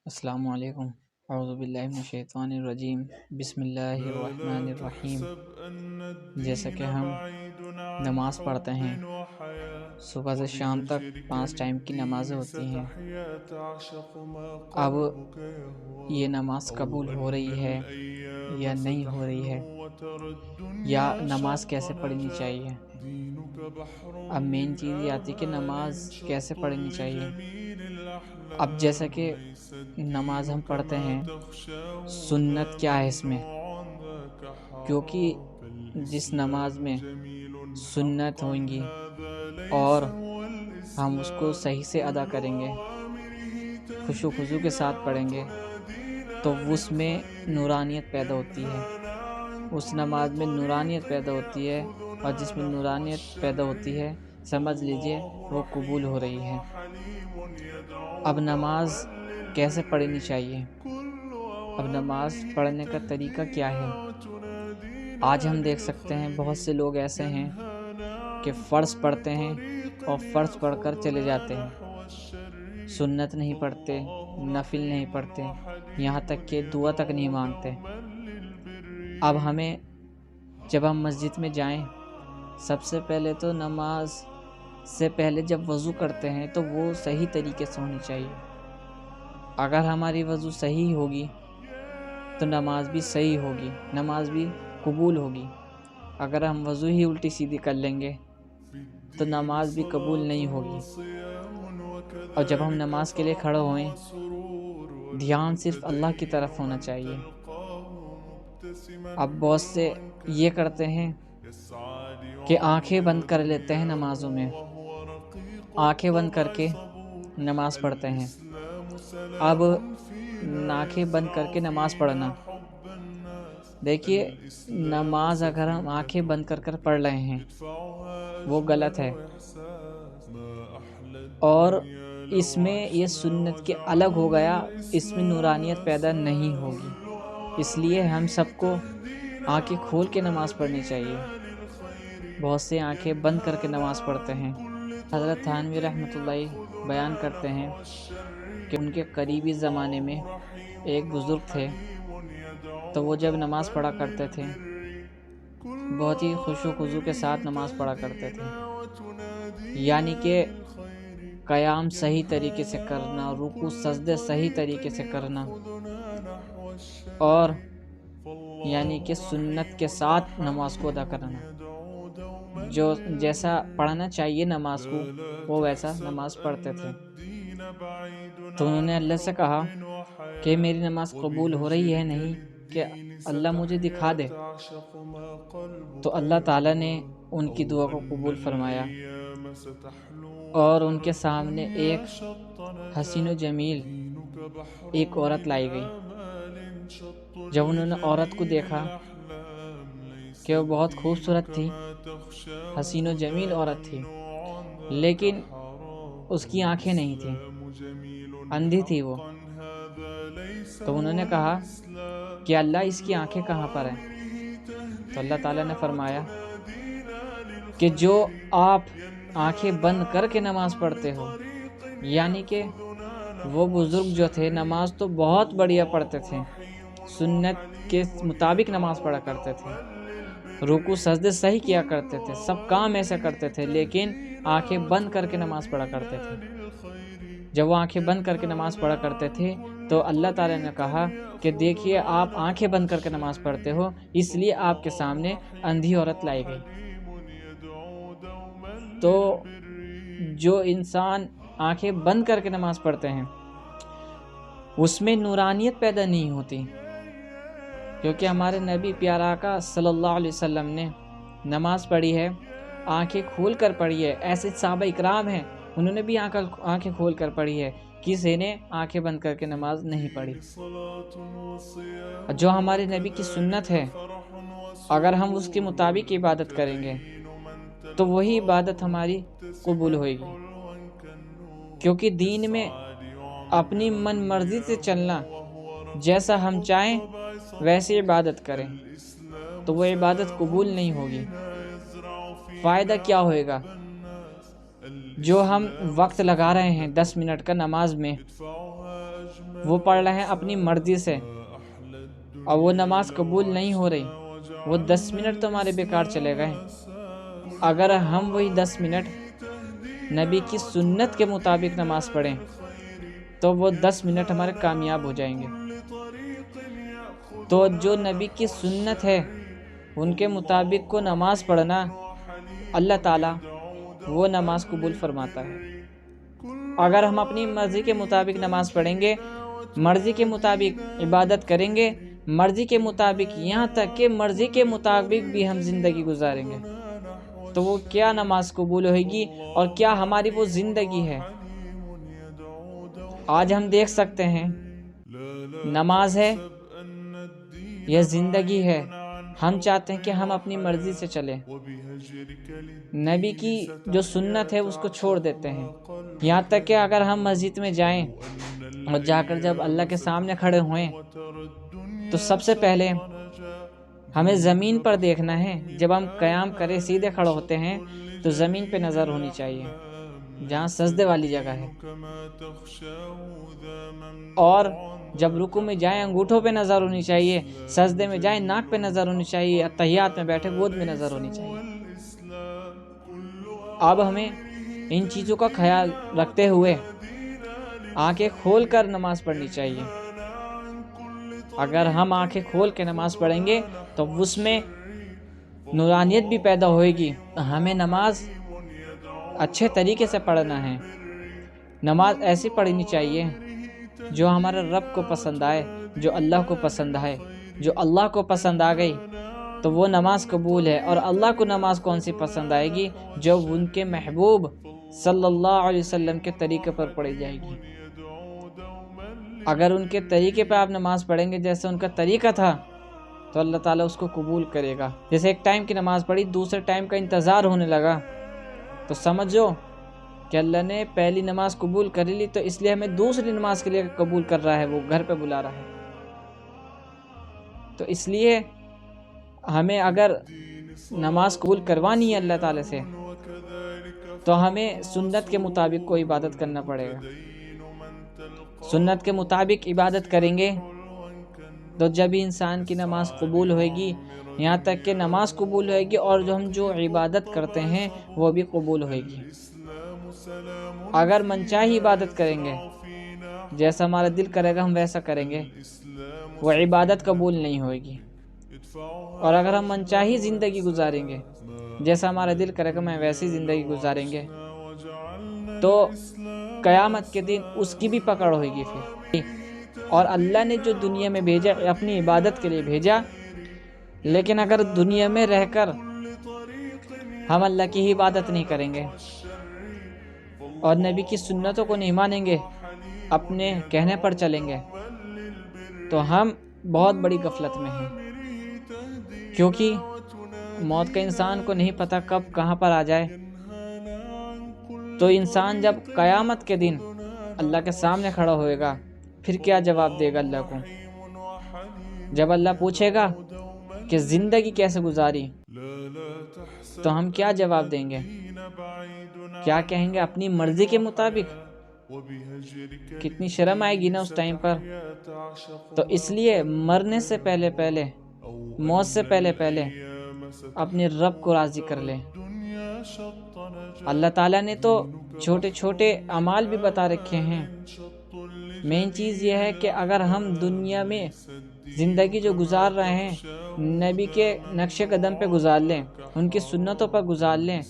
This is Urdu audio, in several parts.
السلام علیکم۔ اعوذ باللہ من الشیطان الرجیم، بسم اللہ الرحمن الرحیم۔ جیسا کہ ہم نماز پڑھتے ہیں، صبح سے شام تک 5 ٹائم کی نمازیں ہوتی ہیں۔ اب یہ نماز قبول ہو رہی ہے یا نہیں ہو رہی ہے، یا نماز کیسے پڑھنی چاہیے۔ اب مین چیز یہ آتی ہے کہ نماز کیسے پڑھنی چاہیے۔ اب جیسا کہ نماز ہم پڑھتے ہیں، سنت کیا ہے اس میں، کیونکہ جس نماز میں سنت ہوئیں گی اور ہم اس کو صحیح سے ادا کریں گے، خشوع و خضوع کے ساتھ پڑھیں گے، تو اس میں نورانیت پیدا ہوتی ہے۔ اس نماز میں نورانیت پیدا ہوتی ہے، اور جس میں نورانیت پیدا ہوتی ہے سمجھ لیجئے وہ قبول ہو رہی ہے۔ اب نماز کیسے پڑھنی چاہیے، اب نماز پڑھنے کا طریقہ کیا ہے۔ آج ہم دیکھ سکتے ہیں بہت سے لوگ ایسے ہیں کہ فرض پڑھتے ہیں اور فرض پڑھ کر چلے جاتے ہیں، سنت نہیں پڑھتے، نفل نہیں پڑھتے، یہاں تک کہ دعا تک نہیں مانگتے۔ اب ہمیں جب ہم مسجد میں جائیں، سب سے پہلے تو نماز سے پہلے جب وضو کرتے ہیں تو وہ صحیح طریقے سے ہونی چاہیے۔ اگر ہماری وضو صحیح ہوگی تو نماز بھی صحیح ہوگی، نماز بھی قبول ہوگی۔ اگر ہم وضو ہی الٹی سیدھی کر لیں گے تو نماز بھی قبول نہیں ہوگی۔ اور جب ہم نماز کے لیے کھڑے ہوئیں، دھیان صرف اللہ کی طرف ہونا چاہیے۔ اب بہت سے یہ کرتے ہیں کہ آنکھیں بند کر لیتے ہیں نمازوں میں، آنکھیں بند کر کے نماز پڑھتے ہیں۔ اب آنکھیں بند کر کے نماز پڑھنا، دیکھیے نماز اگر ہم آنکھیں بند کر کر پڑھ رہے ہیں وہ غلط ہے، اور اس میں یہ سنت کے الگ ہو گیا، اس میں نورانیت پیدا نہیں ہوگی۔ اس لیے ہم سب کو آنکھیں کھول کے نماز پڑھنی چاہیے۔ بہت سے آنکھیں بند کر کے نماز پڑھتے ہیں۔ حضرت تھانوی رحمۃ اللہ بیان کرتے ہیں کہ ان کے قریبی زمانے میں ایک بزرگ تھے، تو وہ جب نماز پڑھا کرتے تھے بہت ہی خشوع و خضوع کے ساتھ نماز پڑھا کرتے تھے، یعنی کہ قیام صحیح طریقے سے کرنا، رکوع سجدے صحیح طریقے سے کرنا، اور یعنی کہ سنت کے ساتھ نماز کو ادا کرنا۔ جو جیسا پڑھنا چاہیے نماز کو وہ ویسا نماز پڑھتے تھے۔ تو انہوں نے اللہ سے کہا کہ میری نماز قبول ہو رہی ہے نہیں، کہ اللہ مجھے دکھا دے۔ تو اللہ تعالیٰ نے ان کی دعا کو قبول فرمایا، اور ان کے سامنے ایک حسین و جمیل ایک عورت لائی گئی۔ جب انہوں نے عورت کو دیکھا کہ وہ بہت خوبصورت تھی، حسین و جمیل عورت تھی، لیکن اس کی آنکھیں نہیں تھیں، اندھی تھی وہ، تو انہوں نے کہا کہ اللہ اس کی آنکھیں کہاں پر ہیں؟ تو اللہ تعالیٰ نے فرمایا کہ جو آپ آنکھیں بند کر کے نماز پڑھتے ہو، یعنی کہ وہ بزرگ جو تھے نماز تو بہت بڑھیا پڑھتے تھے، سنت کے مطابق نماز پڑھا کرتے تھے، رکوع سجدے صحیح کیا کرتے تھے، سب کام ایسے کرتے تھے، لیکن آنکھیں بند کر کے نماز پڑھا کرتے تھے۔ جب وہ آنکھیں بند کر کے نماز پڑھا کرتے تھے تو اللہ تعالیٰ نے کہا کہ دیکھیے آپ آنکھیں بند کر کے نماز پڑھتے ہو، اس لیے آپ کے سامنے اندھی عورت لائی گئی۔ تو جو انسان آنکھیں بند کر کے نماز پڑھتے ہیں اس میں نورانیت پیدا نہیں ہوتی، کیونکہ ہمارے نبی پیارا آقا صلی اللہ علیہ وسلم نے نماز پڑھی ہے، آنکھیں کھول کر پڑھی ہے۔ ایسے صحابہ اکرام ہیں انہوں نے بھی آنکھیں کھول کر پڑھی ہے، کسی نے آنکھیں بند کر کے نماز نہیں پڑھی۔ جو ہمارے نبی کی سنت ہے، اگر ہم اس کے مطابق عبادت کریں گے تو وہی عبادت ہماری قبول ہوئے گی، کیونکہ دین میں اپنی من مرضی سے چلنا، جیسا ہم چاہیں ویسے عبادت کریں تو وہ عبادت قبول نہیں ہوگی۔ فائدہ کیا ہوئے گا؟ جو ہم وقت لگا رہے ہیں 10 منٹ کا نماز میں، وہ پڑھ رہے ہیں اپنی مرضی سے اور وہ نماز قبول نہیں ہو رہی، وہ 10 منٹ تو ہمارے بیکار چلے گئے۔ اگر ہم وہی 10 منٹ نبی کی سنت کے مطابق نماز پڑھیں تو وہ 10 منٹ ہمارے کامیاب ہو جائیں گے۔ تو جو نبی کی سنت ہے ان کے مطابق کو نماز پڑھنا، اللہ تعالیٰ وہ نماز قبول فرماتا ہے۔ اگر ہم اپنی مرضی کے مطابق نماز پڑھیں گے، مرضی کے مطابق عبادت کریں گے، مرضی کے مطابق، یہاں تک کہ مرضی کے مطابق بھی ہم زندگی گزاریں گے، تو وہ کیا نماز قبول ہوئے گی اور کیا ہماری وہ زندگی ہے؟ آج ہم دیکھ سکتے ہیں نماز ہے یا زندگی ہے، ہم چاہتے ہیں کہ ہم اپنی مرضی سے چلیں، نبی کی جو سنت ہے اس کو چھوڑ دیتے ہیں۔ یہاں تک کہ اگر ہم مسجد میں جائیں اور جا کر جب اللہ کے سامنے کھڑے ہوئیں تو سب سے پہلے ہمیں زمین پر دیکھنا ہے۔ جب ہم قیام کرے سیدھے کھڑے ہوتے ہیں تو زمین پہ نظر ہونی چاہیے جہاں سجدے والی جگہ ہے، اور جب رکوع میں جائیں انگوٹھوں پہ نظر ہونی چاہیے، سجدے میں جائیں ناک پہ نظر ہونی چاہیے، اتحیات میں بیٹھے گود میں نظر ہونی چاہیے۔ اب ہمیں ان چیزوں کا خیال رکھتے ہوئے آنکھیں کھول کر نماز پڑھنی چاہیے۔ اگر ہم آنکھیں کھول کے نماز پڑھیں گے تو اس میں نورانیت بھی پیدا ہوئے گی۔ ہمیں نماز اچھے طریقے سے پڑھنا ہے، نماز ایسی پڑھنی چاہیے جو ہمارے رب کو پسند آئے، جو اللہ کو پسند آئے۔ جو اللہ کو پسند آ گئی تو وہ نماز قبول ہے، اور اللہ کو نماز کون سی پسند آئے گی؟ جو ان کے محبوب صلی اللہ علیہ وسلم کے طریقے پر پڑھی جائے گی۔ اگر ان کے طریقے پہ آپ نماز پڑھیں گے جیسے ان کا طریقہ تھا تو اللہ تعالیٰ اس کو قبول کرے گا۔ جیسے ایک ٹائم کی نماز پڑھی، دوسرے ٹائم کا انتظار ہونے لگا تو سمجھو کہ اللہ نے پہلی نماز قبول کر لی، تو اس لیے ہمیں دوسری نماز کے لیے قبول کر رہا ہے، وہ گھر پہ بلا رہا ہے۔ تو اس لیے ہمیں اگر نماز قبول کروانی ہے اللہ تعالیٰ سے تو ہمیں سنت کے مطابق کوئی عبادت کرنا پڑے گا۔ سنت کے مطابق عبادت کریں گے تو جب ہی انسان کی نماز قبول ہوئے گی، یہاں تک کہ نماز قبول ہوئے گی اور جو عبادت کرتے ہیں وہ بھی قبول ہوئے گی۔ اگر منچاہی عبادت کریں گے، جیسا ہمارا دل کرے گا ہم ویسا کریں گے، وہ عبادت قبول نہیں ہوئے گی۔ اور اگر ہم منچاہی زندگی گزاریں گے، جیسا ہمارا دل کرے گا ہم ویسی زندگی گزاریں گے، تو قیامت کے دن اس کی بھی پکڑ ہوئے گی پھر۔ اور اللہ نے جو دنیا میں بھیجا اپنی عبادت کے لیے بھیجا، لیکن اگر دنیا میں رہ کر ہم اللہ کی ہی عبادت نہیں کریں گے اور نبی کی سنتوں کو نہیں مانیں گے، اپنے کہنے پر چلیں گے، تو ہم بہت بڑی غفلت میں ہیں، کیونکہ موت کا انسان کو نہیں پتہ کب کہاں پر آ جائے۔ تو انسان جب قیامت کے دن اللہ کے سامنے کھڑا ہوئے گا پھر کیا جواب دے گا اللہ کو؟ جب اللہ پوچھے گا کہ زندگی کیسے گزاری تو ہم کیا جواب دیں گے؟ کیا کہیں گے؟ اپنی مرضی کے مطابق؟ کتنی شرم آئے گی نا اس ٹائم پر۔ تو اس لیے مرنے سے پہلے موت سے پہلے اپنے رب کو راضی کر لیں۔ اللہ تعالیٰ نے تو چھوٹے چھوٹے اعمال بھی بتا رکھے ہیں۔ مین چیز یہ ہے کہ اگر ہم دنیا میں زندگی جو گزار رہے ہیں نبی کے نقش قدم پہ گزار لیں، ان کی سنتوں پر گزار لیں،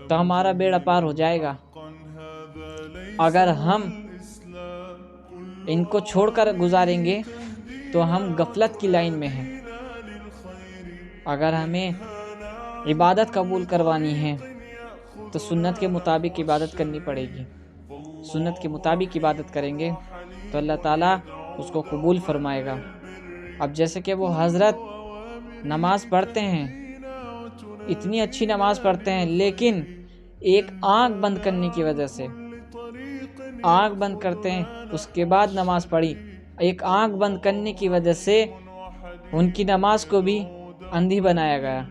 تو ہمارا بیڑا پار ہو جائے گا۔ اگر ہم ان کو چھوڑ کر گزاریں گے تو ہم غفلت کی لائن میں ہیں۔ اگر ہمیں عبادت قبول کروانی ہے تو سنت کے مطابق عبادت کرنی پڑے گی۔ سنت کے مطابق عبادت کریں گے تو اللہ تعالیٰ اس کو قبول فرمائے گا۔ اب جیسے کہ وہ حضرت نماز پڑھتے ہیں، اتنی اچھی نماز پڑھتے ہیں، لیکن ایک آنکھ بند کرنے کی وجہ سے، آنکھ بند کرتے ہیں اس کے بعد نماز پڑھی، ایک آنکھ بند کرنے کی وجہ سے ان کی نماز کو بھی اندھی بنایا گیا۔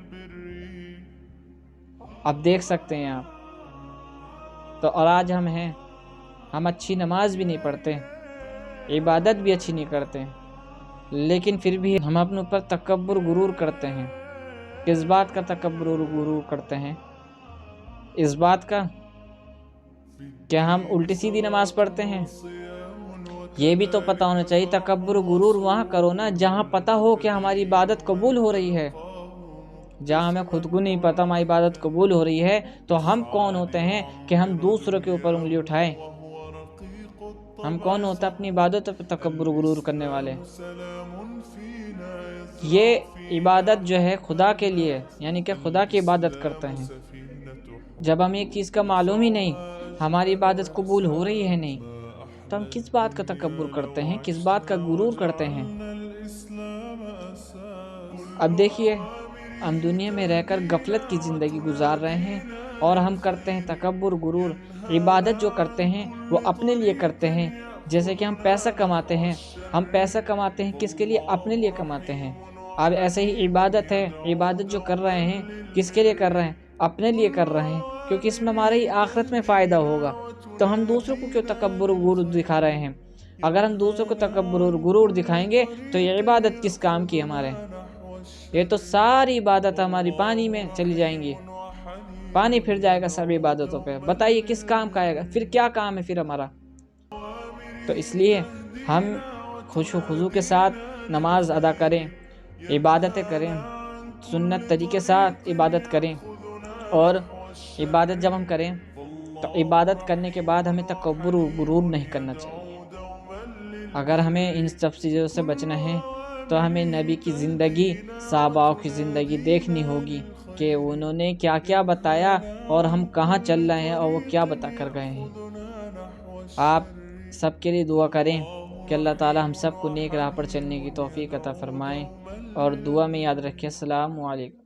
اب دیکھ سکتے ہیں آپ۔ تو اور آج ہم ہیں، ہم اچھی نماز بھی نہیں پڑھتے عبادت بھی اچھی نہیں کرتے، لیکن پھر بھی ہم اپنے اوپر تکبر غرور کرتے ہیں۔ کس بات کا تکبر اور غرور کرتے ہیں؟ اس بات کا کہ ہم الٹی سیدھی نماز پڑھتے ہیں۔ یہ بھی تو پتہ ہونا چاہیے، تکبر غرور وہاں کرو نا جہاں پتہ ہو کہ ہماری عبادت قبول ہو رہی ہے۔ جہاں ہمیں خود کو نہیں پتہ ہماری عبادت قبول ہو رہی ہے تو ہم کون ہوتے ہیں کہ ہم دوسروں کے اوپر انگلی اٹھائیں؟ ہم کون ہوتا اپنی عبادت پر تکبر غرور کرنے والے؟ یہ عبادت جو ہے خدا کے لیے، یعنی کہ خدا کی عبادت کرتے ہیں۔ جب ہمیں ایک چیز کا معلوم ہی نہیں، ہماری عبادت قبول ہو رہی ہے نہیں، تو ہم کس بات کا تکبر کرتے ہیں، کس بات کا غرور کرتے ہیں؟ اب دیکھیے، ہم دنیا میں رہ کر غفلت کی زندگی گزار رہے ہیں اور ہم کرتے ہیں تکبر غرور۔ عبادت جو کرتے ہیں وہ اپنے لیے کرتے ہیں، جیسے کہ ہم پیسہ کماتے ہیں، ہم پیسہ کماتے ہیں کس کے لیے؟ اپنے لیے کماتے ہیں۔ اب ایسے ہی عبادت ہے، عبادت جو کر رہے ہیں کس کے لیے کر رہے ہیں؟ اپنے لیے کر رہے ہیں، کیونکہ اس میں ہمارے ہی آخرت میں فائدہ ہوگا۔ تو ہم دوسروں کو کیوں تکبر غرور دکھا رہے ہیں؟ اگر ہم دوسروں کو تکبر اور غرور دکھائیں گے تو یہ عبادت کس کام کی ہمارے؟ یہ تو ساری عبادت ہماری پانی میں چلی جائیں گی، پانی پھر جائے گا سب عبادتوں پہ۔ بتائیے کس کام کا آئے گا؟ پھر کیا کام ہے پھر ہمارا؟ تو اس لیے ہم خشوع و خضوع کے ساتھ نماز ادا کریں، عبادتیں کریں، سنت طریقے ساتھ عبادت کریں، اور عبادت جب ہم کریں تو عبادت کرنے کے بعد ہمیں تکبر و غرور نہیں کرنا چاہیے۔ اگر ہمیں ان سب چیزوں سے بچنا ہے تو ہمیں نبی کی زندگی، صحابہ کی زندگی دیکھنی ہوگی کہ انہوں نے کیا کیا بتایا اور ہم کہاں چل رہے ہیں اور وہ کیا بتا کر گئے ہیں۔ آپ سب کے لیے دعا کریں کہ اللہ تعالی ہم سب کو نیک راہ پر چلنے کی توفیق عطا فرمائیں، اور دعا میں یاد رکھیں۔ السلام علیکم۔